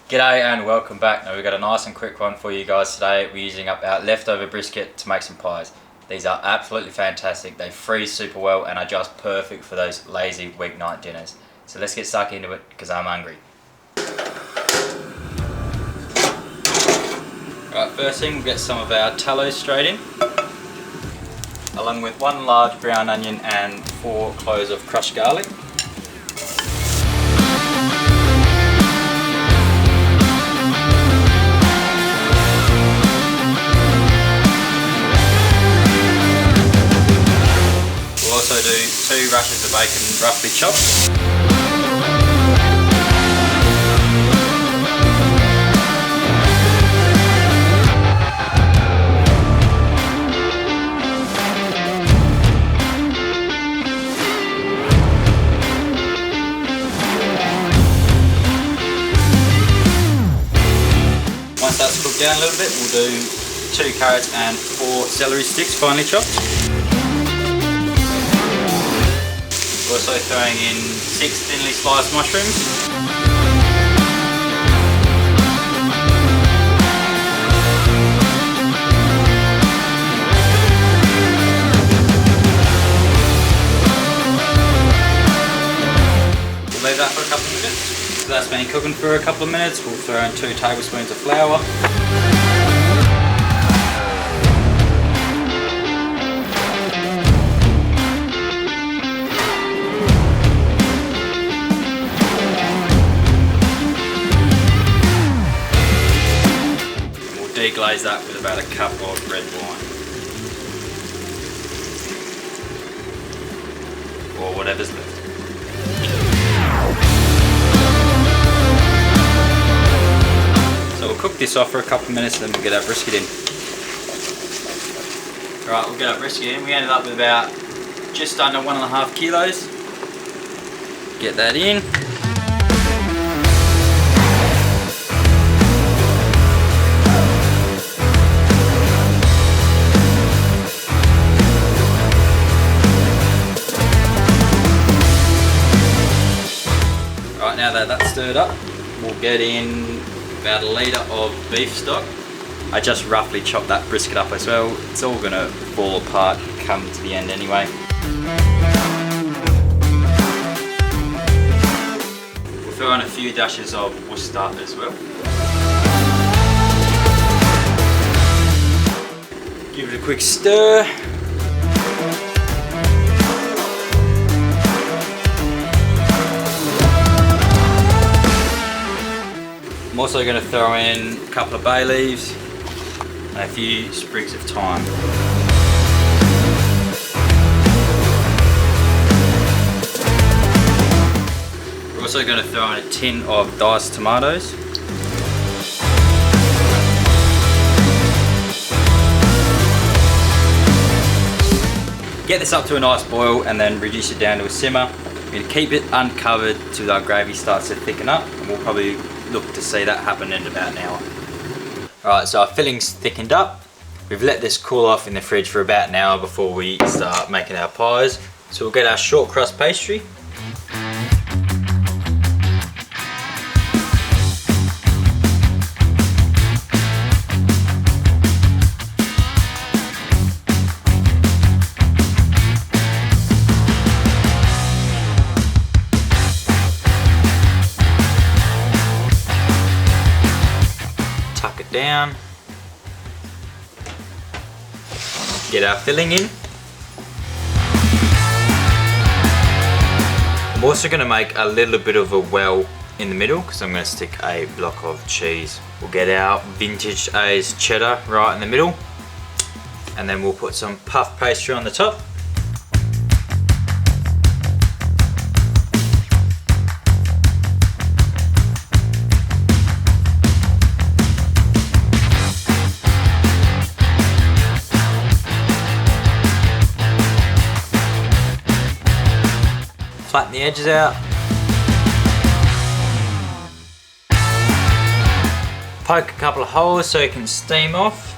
G'day and welcome back. Now we've got a nice and quick one for you guys today. We're using up our leftover brisket to make some pies. These are absolutely fantastic. They freeze super well and are just perfect for those lazy weeknight dinners. So let's get stuck into it because I'm hungry. Alright, first thing, we'll get some of our tallow straight in, along with 1 large brown onion and 4 cloves of crushed garlic. Also do 2 rashers of bacon roughly chopped. Once that's cooked down a little bit, we'll do 2 carrots and 4 celery sticks finely chopped. Also throwing in 6 thinly sliced mushrooms. We'll leave that for a couple of minutes. So that's been cooking for a couple of minutes. We'll throw in 2 tablespoons of flour. Deglaze that with about a cup of red wine, or whatever's left. So we'll cook this off for a couple of minutes, then we'll get our brisket in. Alright, we'll get our brisket in. We ended up with about just under 1.5 kilos. Get that in. Now that that's stirred up, we'll get in about 1 litre of beef stock. I just roughly chopped that brisket up as well. It's all going to fall apart come to the end anyway. We'll throw in a few dashes of Worcester as well. Give it a quick stir. I'm also going to throw in a couple of bay leaves and a few sprigs of thyme. We're also going to throw in a tin of diced tomatoes. Get this up to a nice boil and then reduce it down to a simmer. We're going to keep it uncovered till our gravy starts to thicken up, and we'll probably look to see that happen in about an hour. Alright, so our filling's thickened up. We've let this cool off in the fridge for about an hour before we start making our pies. So we'll get our short crust pastry. Down, get our filling in. I'm also going to make a little bit of a well in the middle because I'm going to stick a block of cheese. We'll get our vintage aged cheddar right in the middle, and then we'll put some puff pastry on the top. Flatten the edges out. Poke a couple of holes so it can steam off.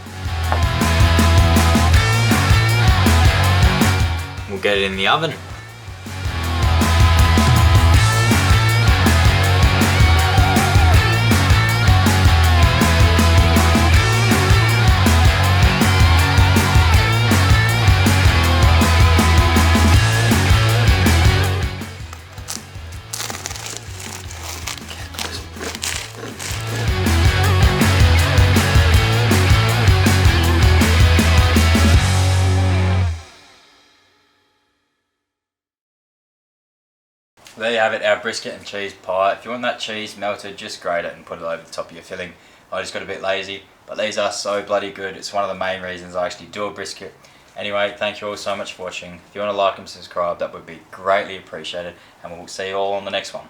We'll get it in the oven. There you have it, our brisket and cheese pie. If you want that cheese melted, just grate it and put it over the top of your filling. I just got a bit lazy, but these are so bloody good. It's one of the main reasons I actually do a brisket. Anyway, thank you all so much for watching. If you want to like and subscribe, that would be greatly appreciated, and we'll see you all on the next one.